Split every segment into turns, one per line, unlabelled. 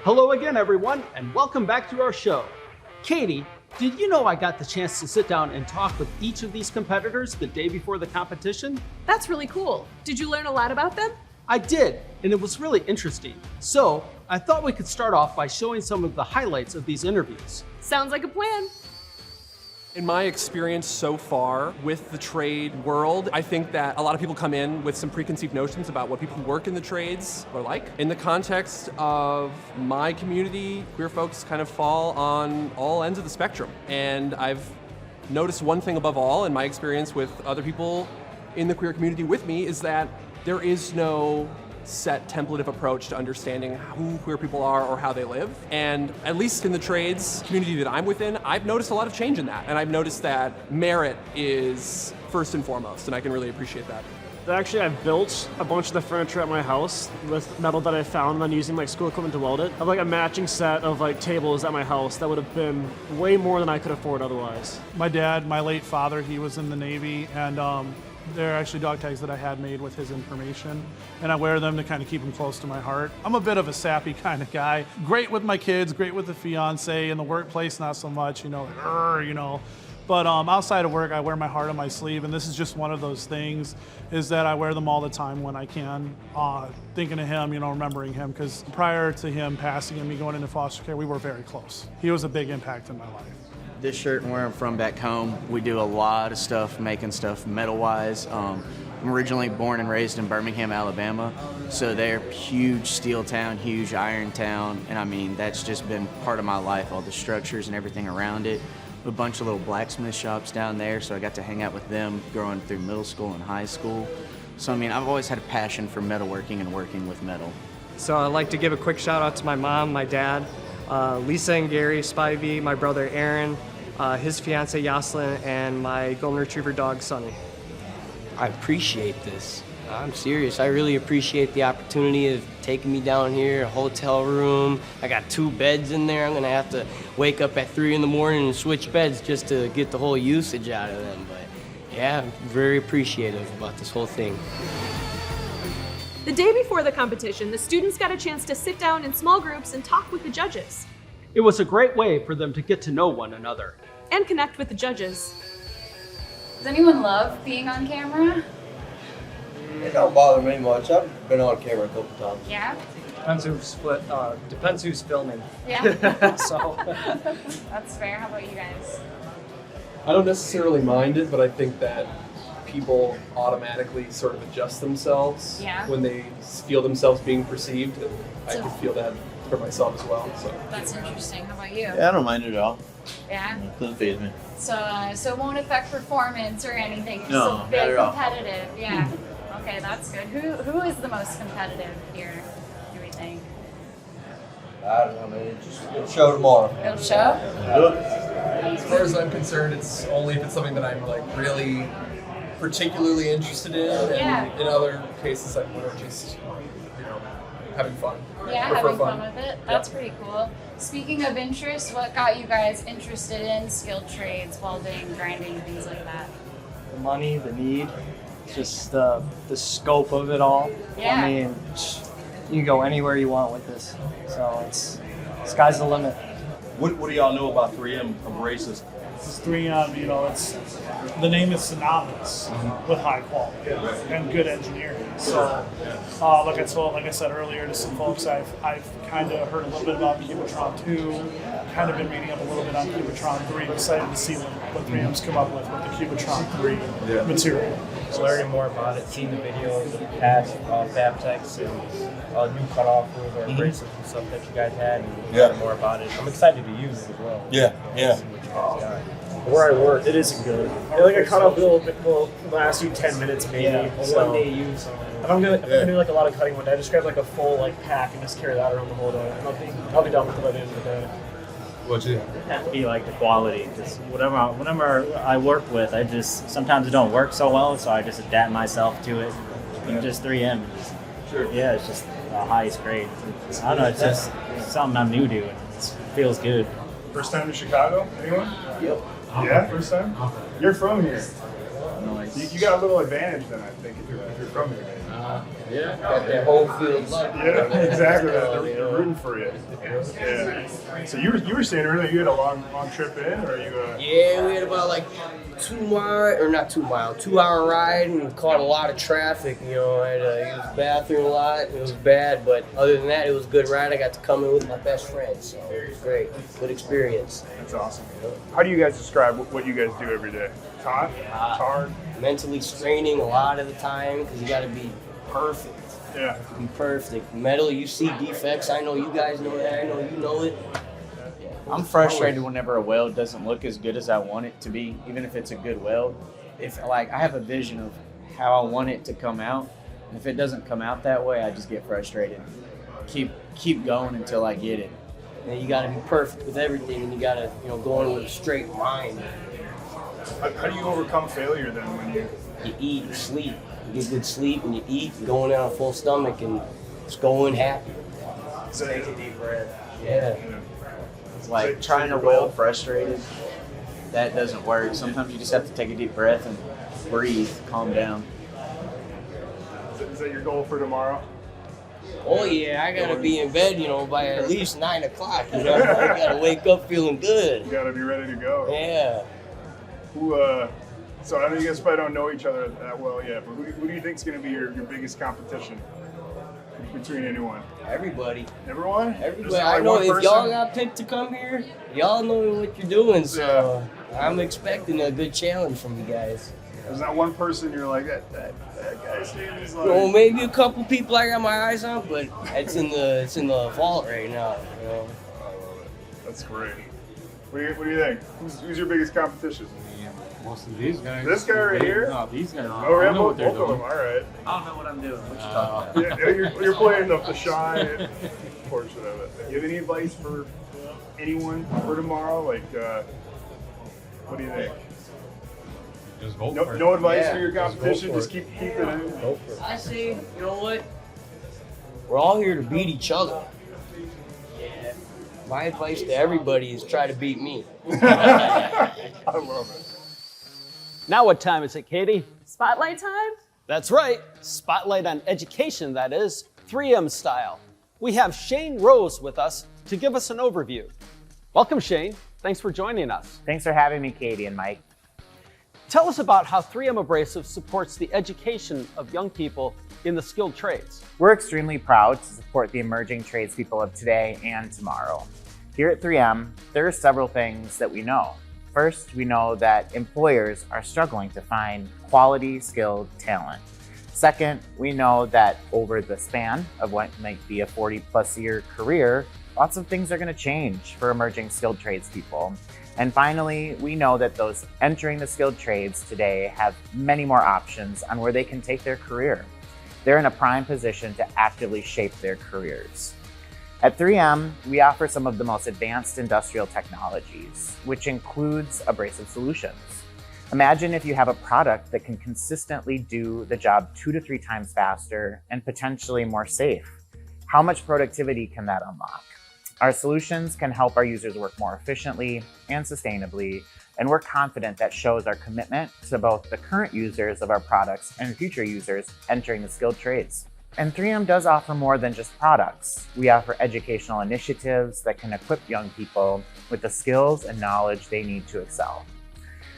Hello again, everyone, and welcome back to our show. Katie, did you know I got the chance to sit down and talk with each of these competitors the day before the competition?
That's really cool. Did you learn a lot about them?
I did, and it was really interesting. So I thought we could start off by showing some of the highlights of these interviews.
Sounds like a plan.
In my experience so far with the trade world, I think that a lot of people come in with some preconceived notions about what people who work in the trades are like. In the context of my community, queer folks kind of fall on all ends of the spectrum. And I've noticed one thing above all in my experience with other people in the queer community with me is that there is no set templative approach to understanding who queer people are or how they live. And at least in the trades community that I'm within, I've noticed a lot of change in that. And I've noticed that merit is first and foremost, and I can really appreciate that.
Actually, I've built a bunch of the furniture at my house with metal that I found and then using like school equipment to weld it. I have like a matching set of like tables at my house that would have been way more than I could afford otherwise.
My dad, my late father, he was in the Navy, and they're actually dog tags that I had made with his information, and I wear them to kind of keep him close to my heart. I'm a bit of a sappy kind of guy. Great with my kids, great with the fiance. In the workplace, not so much, But outside of work, I wear my heart on my sleeve, and this is just one of those things, is that I wear them all the time when I can, thinking of him, remembering him, because prior to him passing and me going into foster care, we were very close. He was a big impact in my life.
This shirt and where I'm from back home, we do a lot of stuff, making stuff metal-wise. I'm originally born and raised in Birmingham, Alabama, so they're huge steel town, huge iron town, and I mean, that's just been part of my life, all the structures and everything around it. A bunch of little blacksmith shops down there, so I got to hang out with them growing through middle school and high school. So I mean, I've always had a passion for metalworking and working with metal.
So I'd like to give a quick shout out to my mom, my dad, Lisa and Gary Spivey, my brother Aaron, his fiance Yoslin, and my golden retriever dog Sunny.
I appreciate this. I'm serious. I really appreciate the opportunity of taking me down here, a hotel room. I got 2 beds in there. I'm gonna have to wake up at 3 in the morning and switch beds just to get the whole usage out of them. But yeah, I'm very appreciative about this whole thing.
The day before the competition, the students got a chance to sit down in small groups and talk with the judges.
It was a great way for them to get to know one another.
And connect with the judges.
Does anyone love being on camera?
It don't bother me much. I've been on camera a couple times.
Yeah?
Depends who's filming.
Yeah?
So
That's fair. How about you guys?
I don't necessarily mind it, but I think that people automatically sort of adjust themselves when they feel themselves being perceived. I can feel that for myself as well. So
That's interesting. How about you?
Yeah, I don't mind it at all.
Yeah?
It doesn't faze me.
So it won't affect performance or anything. You're
No,
still big
not at all.
competitive. Yeah. Okay, that's good. Who is the most competitive here, do we think?
I don't know, man. It'll show tomorrow.
It'll show?
as far as I'm concerned, it's only if it's something that I'm like really particularly interested in. And in other cases, I'm more just having fun.
Yeah,
Or for
having fun with it. That's pretty cool. Speaking of interest, what got you guys interested in skilled trades, welding, grinding, things like that?
the money, the need, just the scope of it all.
Yeah.
I mean, you can go anywhere you want with this. So it's sky's the limit.
What do y'all know about 3M Abrasives?
This is 3M, the name is synonymous with high quality and good engineering. So, like I said earlier to some folks, I've kind of heard a little bit about Cubitron 2, kind of been reading up a little bit on Cubitron 3, excited to see what 3M's come up with the Cubitron 3 material.
Learning more about it, seeing the videos of the past fab techs and new cutoff rules or abrasives and stuff that you guys had, and learning more about it. I'm excited to use it as well.
Yeah.
See what you guys got.
Where I work, it isn't good. Like a cutoff will last you 10 minutes maybe.
Yeah,
So
one day use.
if I'm gonna do like a lot of cutting one day, I just grab like a full pack and just carry that around the whole day. And I'll be done with it by the end of the day.
What you?
It has to be like the quality, because whenever I work with, sometimes it don't work so well, so I just adapt myself to it. And just 3M, it's just the highest grade. I don't know, it's just something I'm new to, and it feels good.
First time to Chicago? Anyone?
Yep.
Yeah, first time? You're from here. Nice. You got a little advantage then, I think, if you're from here.
Yeah, got that home field luck.
Yeah, exactly.
You
They're
know?
rooting for you. Yeah. So you were saying earlier you had a long trip in, or you?
Yeah, we had about like 2-hour ride and caught a lot of traffic. You know, I had to use the bathroom a lot. It was bad, but other than that, it was a good ride. I got to come in with my best friend, so it was great. Good experience.
That's awesome. How do you guys describe what you guys do every day? Tough? Hard?
Mentally straining a lot of the time because you got to be perfect.
Yeah.
Be perfect. Metal, you see defects. I know you guys know that. I know you know it.
I'm frustrated whenever a weld doesn't look as good as I want it to be, even if it's a good weld. If like I have a vision of how I want it to come out, and if it doesn't come out that way, I just get frustrated. Keep going until I get it.
And you got to be perfect with everything, and you got to go in with a straight mind.
How do you overcome failure then when you
eat and sleep? You get good sleep and you eat, going in on a full stomach and just go in happy.
Take a deep breath.
Yeah.
It's like trying to weld frustrated. That doesn't work. Sometimes you just have to take a deep breath and breathe, calm down.
Is that your goal for tomorrow?
Oh yeah, I gotta be in bed, by at least 9 o'clock. I gotta wake up feeling good.
You gotta be ready to go.
Yeah.
So I know you guys probably don't know each other that well yet, but who do you think is going to be your biggest competition between anyone?
Everybody.
Everyone?
Everybody. I know if y'all got picked to come here, y'all know what you're doing, so I'm expecting a good challenge from you guys.
There's not one person you're like, that guy's name is like...
Well, maybe a couple people I got my eyes on, but it's in the vault right now.
I love it. That's great. What do you think? Who's your biggest competition?
Most of these guys.
This guy right here?
No, these guys.
Oh, yeah, both of them. All right.
I don't know what I'm doing. What you talking about?
Yeah, you're playing the shy portion of it. Do you have any advice for anyone for tomorrow? Like, what do you think?
Just vote for it.
No advice for your competition? Just keep it in?
Go for it.
I say, you know what? We're all here to beat each other. My advice to everybody is try to beat me.
I love it.
Now what time is it, Katie?
Spotlight time?
That's right. Spotlight on education, that is, 3M style. We have Shane Rose with us to give us an overview. Welcome, Shane. Thanks for joining us.
Thanks for having me, Katie and Mike.
Tell us about how 3M Abrasives supports the education of young people in the skilled trades.
We're extremely proud to support the emerging tradespeople of today and tomorrow. Here at 3M, there are several things that we know. First, we know that employers are struggling to find quality, skilled talent. Second, we know that over the span of what might be a 40-plus year career, lots of things are going to change for emerging skilled tradespeople. And finally, we know that those entering the skilled trades today have many more options on where they can take their career. They're in a prime position to actively shape their careers. At 3M, we offer some of the most advanced industrial technologies, which includes abrasive solutions. Imagine if you have a product that can consistently do the job 2 to 3 times faster and potentially more safe. How much productivity can that unlock? Our solutions can help our users work more efficiently and sustainably, and we're confident that shows our commitment to both the current users of our products and future users entering the skilled trades. And 3M does offer more than just products. We offer educational initiatives that can equip young people with the skills and knowledge they need to excel.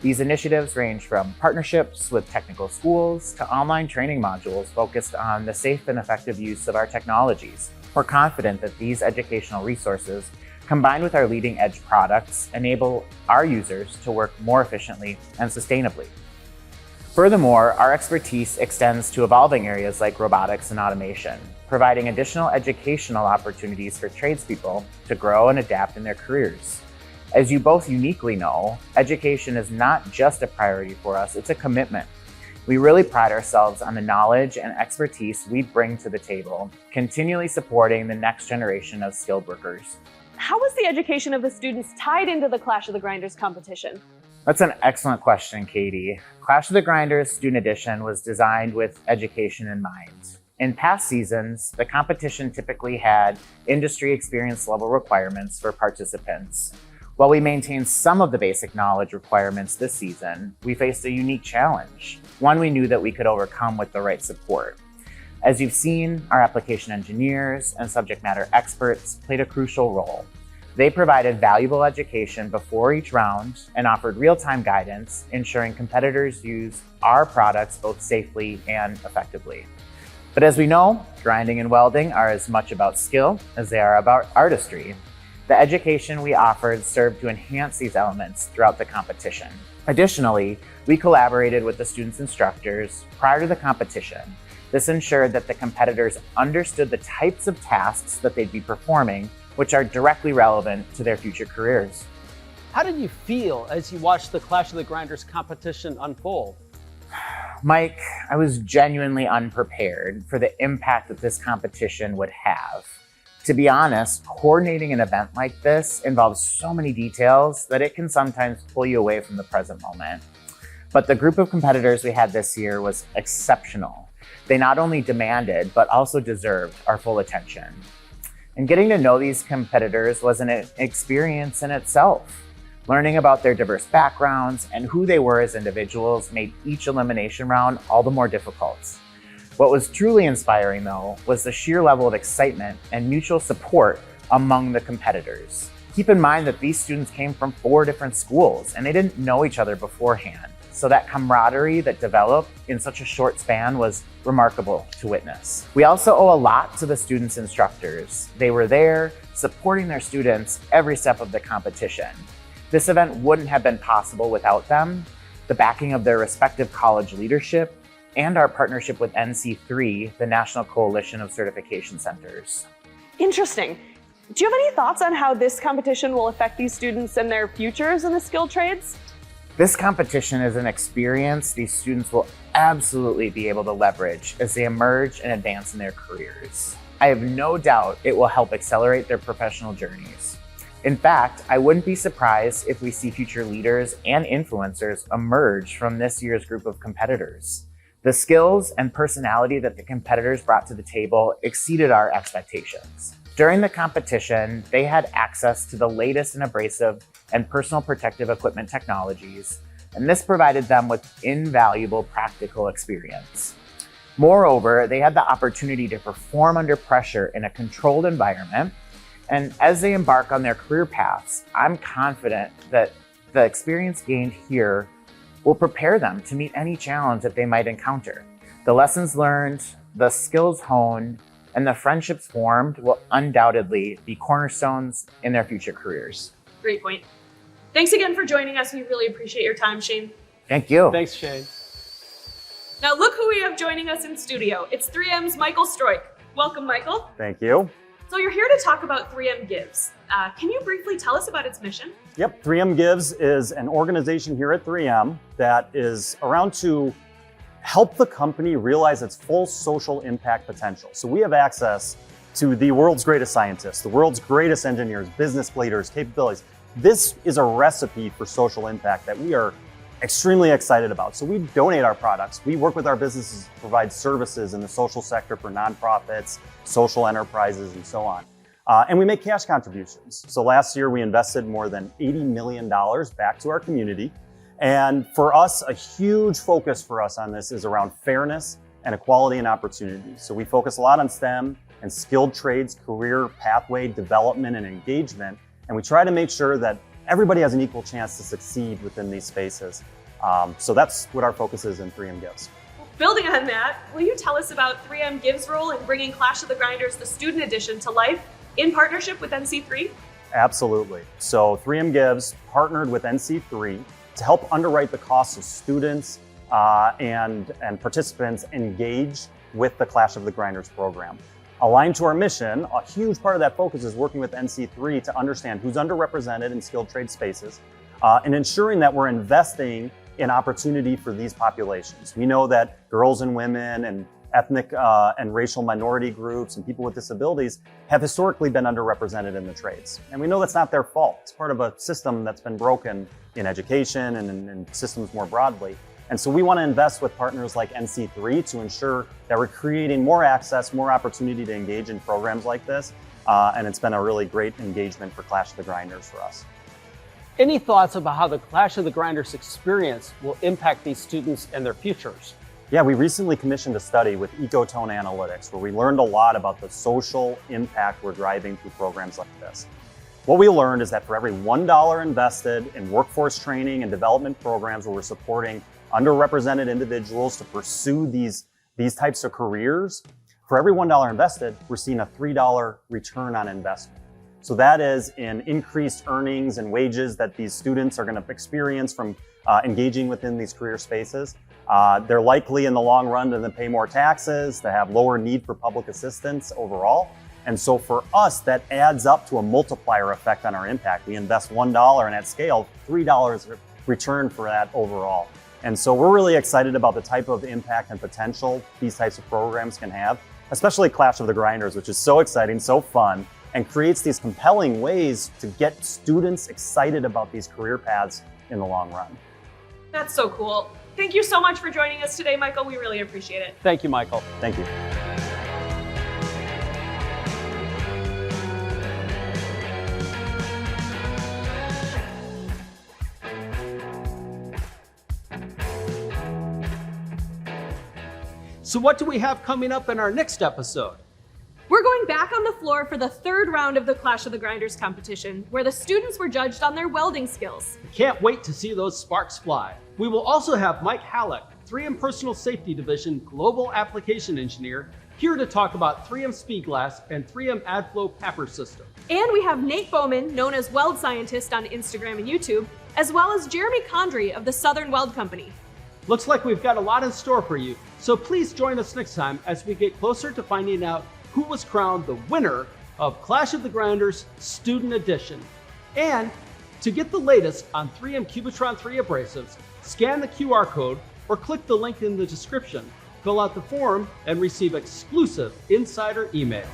These initiatives range from partnerships with technical schools to online training modules focused on the safe and effective use of our technologies. We're confident that these educational resources, combined with our leading edge products, enable our users to work more efficiently and sustainably. Furthermore, our expertise extends to evolving areas like robotics and automation, providing additional educational opportunities for tradespeople to grow and adapt in their careers. As you both uniquely know, education is not just a priority for us, it's a commitment. We really pride ourselves on the knowledge and expertise we bring to the table, continually supporting the next generation of skilled workers.
How is the education of the students tied into the Clash of the Grinders competition?
That's an excellent question, Katie. Clash of the Grinders Student Edition was designed with education in mind. In past seasons, the competition typically had industry experience level requirements for participants. While we maintained some of the basic knowledge requirements this season, we faced a unique challenge, one we knew that we could overcome with the right support. As you've seen, our application engineers and subject matter experts played a crucial role. They provided valuable education before each round and offered real-time guidance, ensuring competitors use our products both safely and effectively. But as we know, grinding and welding are as much about skill as they are about artistry. The education we offered served to enhance these elements throughout the competition. Additionally, we collaborated with the students' instructors prior to the competition. This ensured that the competitors understood the types of tasks that they'd be performing, which are directly relevant to their future careers.
How did you feel as you watched the Clash of the Grinders competition unfold?
Mike, I was genuinely unprepared for the impact that this competition would have. To be honest, coordinating an event like this involves so many details that it can sometimes pull you away from the present moment. But the group of competitors we had this year was exceptional. They not only demanded, but also deserved our full attention. And getting to know these competitors was an experience in itself. Learning about their diverse backgrounds and who they were as individuals made each elimination round all the more difficult. What was truly inspiring, though, was the sheer level of excitement and mutual support among the competitors. Keep in mind that these students came from 4 different schools and they didn't know each other beforehand. So that camaraderie that developed in such a short span was remarkable to witness. We also owe a lot to the students' instructors. They were there supporting their students every step of the competition. This event wouldn't have been possible without them, the backing of their respective college leadership, and our partnership with NC3, the National Coalition of Certification Centers.
Interesting. Do you have any thoughts on how this competition will affect these students and their futures in the skilled trades?
This competition is an experience these students will absolutely be able to leverage as they emerge and advance in their careers. I have no doubt it will help accelerate their professional journeys. In fact, I wouldn't be surprised if we see future leaders and influencers emerge from this year's group of competitors. The skills and personality that the competitors brought to the table exceeded our expectations. During the competition, they had access to the latest in abrasive and personal protective equipment technologies, and this provided them with invaluable practical experience. Moreover, they had the opportunity to perform under pressure in a controlled environment, and as they embark on their career paths, I'm confident that the experience gained here will prepare them to meet any challenge that they might encounter. The lessons learned, the skills honed, and the friendships formed will undoubtedly be cornerstones in their future careers.
Great point. Thanks again for joining us. We really appreciate your time, Shane.
Thank you.
Thanks, Shane.
Now look who we have joining us in studio. It's 3M's Michael Stroik. Welcome, Michael.
Thank you.
So you're here to talk about 3M Gives. Can you briefly tell us about its mission?
Yep, 3M Gives is an organization here at 3M that is around to help the company realize its full social impact potential. So we have access to the world's greatest scientists, the world's greatest engineers, business leaders, capabilities. This is a recipe for social impact that we are extremely excited about. So we donate our products. We work with our businesses to provide services in the social sector for nonprofits, social enterprises, and so on. And we make cash contributions. So last year we invested more than $80 million back to our community. And for us, a huge focus for us on this is around fairness and equality and opportunity. So we focus a lot on STEM and skilled trades, career pathway development and engagement. And we try to make sure that everybody has an equal chance to succeed within these spaces. So that's what our focus is in 3M Gives.
Building on that, will you tell us about 3M Gives' role in bringing Clash of the Grinders, the student edition, to life in partnership with NC3?
Absolutely. So 3M Gives partnered with NC3 to help underwrite the costs of students and participants engage with the Clash of the Grinders program. Aligned to our mission, a huge part of that focus is working with NC3 to understand who's underrepresented in skilled trade spaces and ensuring that we're investing in opportunity for these populations. We know that girls and women and ethnic and racial minority groups and people with disabilities have historically been underrepresented in the trades. And we know that's not their fault. It's part of a system that's been broken in education and in systems more broadly. And so we want to invest with partners like NC3 to ensure that we're creating more access, more opportunity to engage in programs like this. And it's been a really great engagement for Clash of the Grinders for us.
Any thoughts about how the Clash of the Grinders experience will impact these students and their futures?
Yeah, we recently commissioned a study with Ecotone Analytics where we learned a lot about the social impact we're driving through programs like this. What we learned is that for every $1 invested in workforce training and development programs where we're supporting underrepresented individuals to pursue these types of careers, for every $1 invested, we're seeing a $3 return on investment. So that is in increased earnings and wages that these students are going to experience from engaging within these career spaces. They're likely in the long run to pay more taxes, to have lower need for public assistance overall. And so for us, that adds up to a multiplier effect on our impact. We invest $1 and at scale, $3 return for that overall. And so we're really excited about the type of impact and potential these types of programs can have, especially Clash of the Grinders, which is so exciting, so fun, and creates these compelling ways to get students excited about these career paths in the long run.
That's so cool. Thank you so much for joining us today, Michael. We really appreciate it.
Thank you, Michael.
Thank you.
So what do we have coming up in our next episode?
We're going back on the floor for the third round of the Clash of the Grinders competition, where the students were judged on their welding skills.
Can't wait to see those sparks fly. We will also have Mike Halleck, 3M Personal Safety Division Global Application Engineer, here to talk about 3M Speed Glass and 3M AdFlow Papper System.
And we have Nate Bowman, known as Weld Scientist on Instagram and YouTube, as well as Jeremy Condry of the Southern Weld Company.
Looks like we've got a lot in store for you, so please join us next time as we get closer to finding out who was crowned the winner of Clash of the Grinders Student Edition. And to get the latest on 3M Cubitron 3 abrasives, scan the QR code or click the link in the description, fill out the form, and receive exclusive insider emails.